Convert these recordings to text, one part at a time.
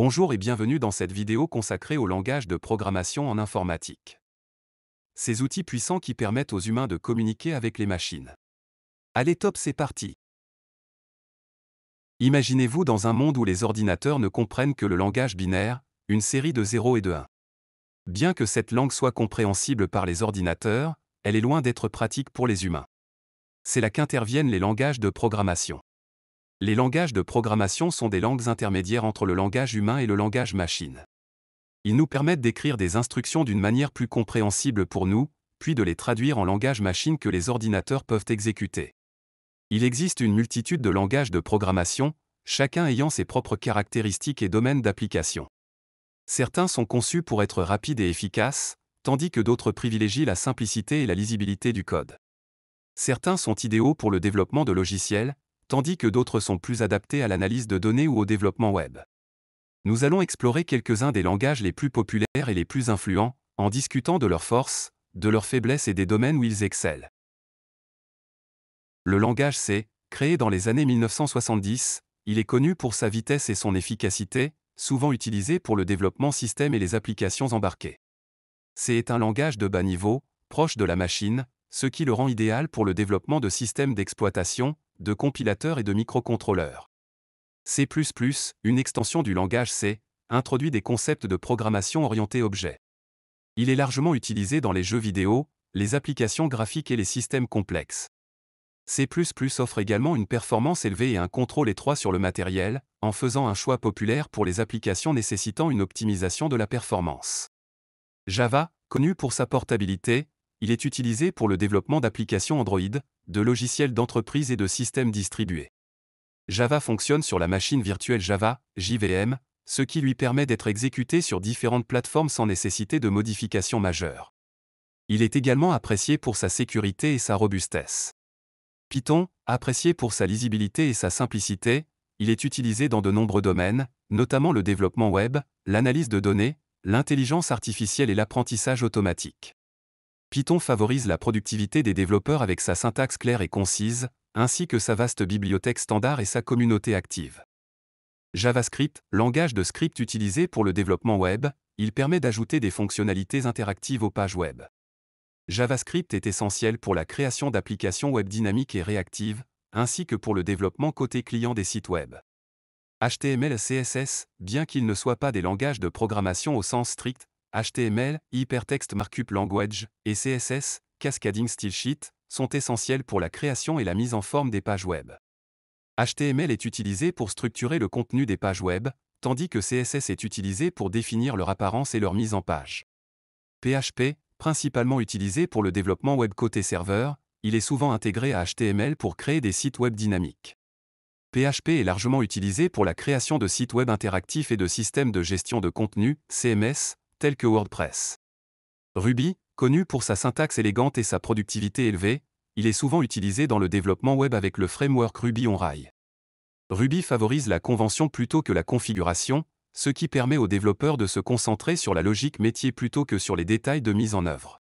Bonjour et bienvenue dans cette vidéo consacrée au langage de programmation en informatique. Ces outils puissants qui permettent aux humains de communiquer avec les machines. Allez top, c'est parti! Imaginez-vous dans un monde où les ordinateurs ne comprennent que le langage binaire, une série de 0 et de 1. Bien que cette langue soit compréhensible par les ordinateurs, elle est loin d'être pratique pour les humains. C'est là qu'interviennent les langages de programmation. Les langages de programmation sont des langues intermédiaires entre le langage humain et le langage machine. Ils nous permettent d'écrire des instructions d'une manière plus compréhensible pour nous, puis de les traduire en langage machine que les ordinateurs peuvent exécuter. Il existe une multitude de langages de programmation, chacun ayant ses propres caractéristiques et domaines d'application. Certains sont conçus pour être rapides et efficaces, tandis que d'autres privilégient la simplicité et la lisibilité du code. Certains sont idéaux pour le développement de logiciels, tandis que d'autres sont plus adaptés à l'analyse de données ou au développement web. Nous allons explorer quelques-uns des langages les plus populaires et les plus influents, en discutant de leurs forces, de leurs faiblesses et des domaines où ils excellent. Le langage C, créé dans les années 1970, il est connu pour sa vitesse et son efficacité, souvent utilisé pour le développement système et les applications embarquées. C est un langage de bas niveau, proche de la machine, ce qui le rend idéal pour le développement de systèmes d'exploitation, de compilateurs et de microcontrôleurs. C++, une extension du langage C, introduit des concepts de programmation orientée objet. Il est largement utilisé dans les jeux vidéo, les applications graphiques et les systèmes complexes. C++ offre également une performance élevée et un contrôle étroit sur le matériel, en faisant un choix populaire pour les applications nécessitant une optimisation de la performance. Java, connu pour sa portabilité, il est utilisé pour le développement d'applications Android, de logiciels d'entreprise et de systèmes distribués. Java fonctionne sur la machine virtuelle Java, JVM, ce qui lui permet d'être exécuté sur différentes plateformes sans nécessité de modifications majeures. Il est également apprécié pour sa sécurité et sa robustesse. Python, apprécié pour sa lisibilité et sa simplicité, il est utilisé dans de nombreux domaines, notamment le développement web, l'analyse de données, l'intelligence artificielle et l'apprentissage automatique. Python favorise la productivité des développeurs avec sa syntaxe claire et concise, ainsi que sa vaste bibliothèque standard et sa communauté active. JavaScript, langage de script utilisé pour le développement web, il permet d'ajouter des fonctionnalités interactives aux pages web. JavaScript est essentiel pour la création d'applications web dynamiques et réactives, ainsi que pour le développement côté client des sites web. HTML et CSS, bien qu'ils ne soient pas des langages de programmation au sens strict, HTML, Hypertext Markup Language, et CSS, Cascading Style Sheet, sont essentiels pour la création et la mise en forme des pages web. HTML est utilisé pour structurer le contenu des pages web, tandis que CSS est utilisé pour définir leur apparence et leur mise en page. PHP, principalement utilisé pour le développement web côté serveur, il est souvent intégré à HTML pour créer des sites web dynamiques. PHP est largement utilisé pour la création de sites web interactifs et de systèmes de gestion de contenu, CMS, tels que WordPress. Ruby, connu pour sa syntaxe élégante et sa productivité élevée, il est souvent utilisé dans le développement web avec le framework Ruby on Rails. Ruby favorise la convention plutôt que la configuration, ce qui permet aux développeurs de se concentrer sur la logique métier plutôt que sur les détails de mise en œuvre.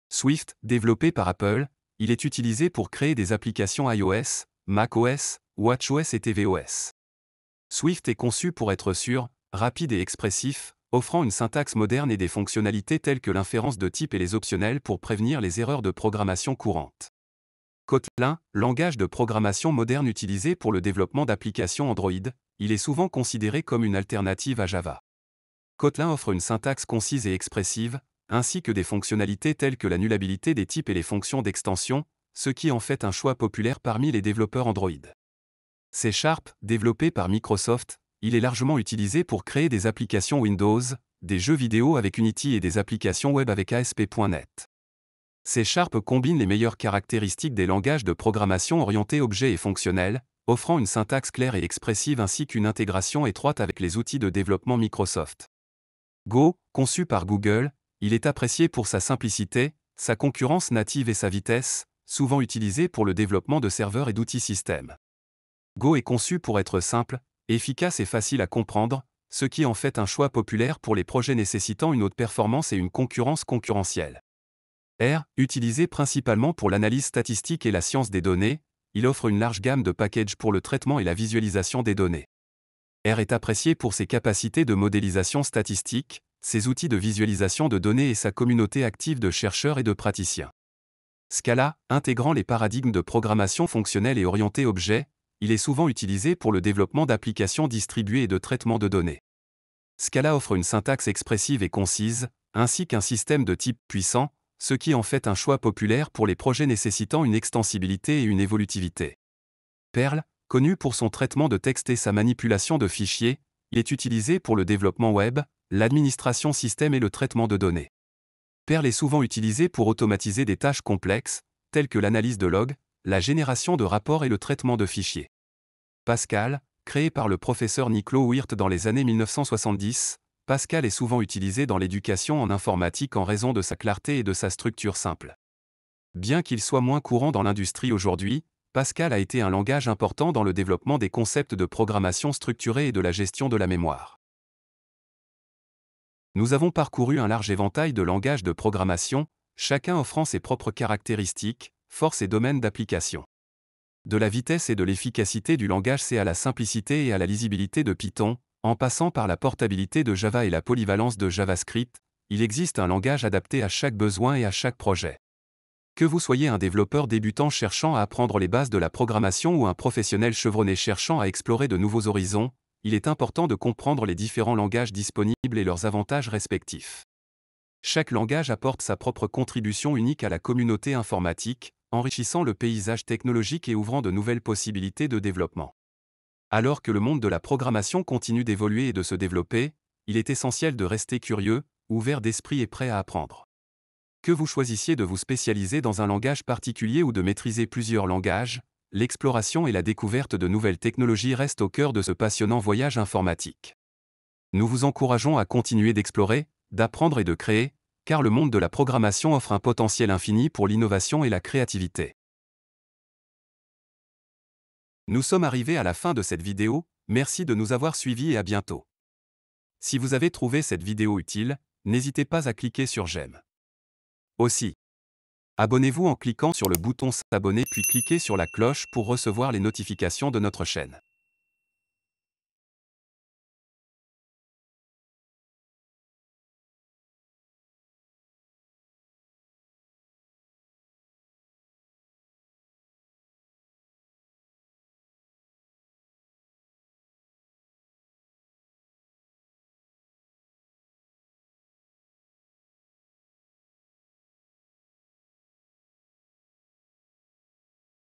Swift, développé par Apple, il est utilisé pour créer des applications iOS, macOS, watchOS et tvOS. Swift est conçu pour être sûr, rapide et expressif, offrant une syntaxe moderne et des fonctionnalités telles que l'inférence de type et les optionnels pour prévenir les erreurs de programmation courantes. Kotlin, langage de programmation moderne utilisé pour le développement d'applications Android, il est souvent considéré comme une alternative à Java. Kotlin offre une syntaxe concise et expressive, ainsi que des fonctionnalités telles que l'annulabilité des types et les fonctions d'extension, ce qui en fait un choix populaire parmi les développeurs Android. C#, développé par Microsoft, il est largement utilisé pour créer des applications Windows, des jeux vidéo avec Unity et des applications web avec ASP.NET. C# combine les meilleures caractéristiques des langages de programmation orientés objets et fonctionnels, offrant une syntaxe claire et expressive ainsi qu'une intégration étroite avec les outils de développement Microsoft. Go, conçu par Google, il est apprécié pour sa simplicité, sa concurrence native et sa vitesse, souvent utilisé pour le développement de serveurs et d'outils système. Go est conçu pour être simple, efficace et facile à comprendre, ce qui en fait un choix populaire pour les projets nécessitant une haute performance et une concurrence concurrentielle. R, utilisé principalement pour l'analyse statistique et la science des données, il offre une large gamme de packages pour le traitement et la visualisation des données. R est apprécié pour ses capacités de modélisation statistique, ses outils de visualisation de données et sa communauté active de chercheurs et de praticiens. Scala, intégrant les paradigmes de programmation fonctionnelle et orientée objet, il est souvent utilisé pour le développement d'applications distribuées et de traitement de données. Scala offre une syntaxe expressive et concise, ainsi qu'un système de type puissant, ce qui en fait un choix populaire pour les projets nécessitant une extensibilité et une évolutivité. Perl, connu pour son traitement de texte et sa manipulation de fichiers, il est utilisé pour le développement web, l'administration système et le traitement de données. Perl est souvent utilisé pour automatiser des tâches complexes, telles que l'analyse de logs, la génération de rapports et le traitement de fichiers. Pascal, créé par le professeur Niclo Wirth dans les années 1970, Pascal est souvent utilisé dans l'éducation en informatique en raison de sa clarté et de sa structure simple. Bien qu'il soit moins courant dans l'industrie aujourd'hui, Pascal a été un langage important dans le développement des concepts de programmation structurée et de la gestion de la mémoire. Nous avons parcouru un large éventail de langages de programmation, chacun offrant ses propres caractéristiques, forces et domaines d'application. De la vitesse et de l'efficacité du langage C à la simplicité et à la lisibilité de Python, en passant par la portabilité de Java et la polyvalence de JavaScript, il existe un langage adapté à chaque besoin et à chaque projet. Que vous soyez un développeur débutant cherchant à apprendre les bases de la programmation ou un professionnel chevronné cherchant à explorer de nouveaux horizons, il est important de comprendre les différents langages disponibles et leurs avantages respectifs. Chaque langage apporte sa propre contribution unique à la communauté informatique, enrichissant le paysage technologique et ouvrant de nouvelles possibilités de développement. Alors que le monde de la programmation continue d'évoluer et de se développer, il est essentiel de rester curieux, ouvert d'esprit et prêt à apprendre. Que vous choisissiez de vous spécialiser dans un langage particulier ou de maîtriser plusieurs langages, l'exploration et la découverte de nouvelles technologies restent au cœur de ce passionnant voyage informatique. Nous vous encourageons à continuer d'explorer, d'apprendre et de créer, car le monde de la programmation offre un potentiel infini pour l'innovation et la créativité. Nous sommes arrivés à la fin de cette vidéo, merci de nous avoir suivis et à bientôt. Si vous avez trouvé cette vidéo utile, n'hésitez pas à cliquer sur j'aime. Aussi, abonnez-vous en cliquant sur le bouton s'abonner puis cliquez sur la cloche pour recevoir les notifications de notre chaîne.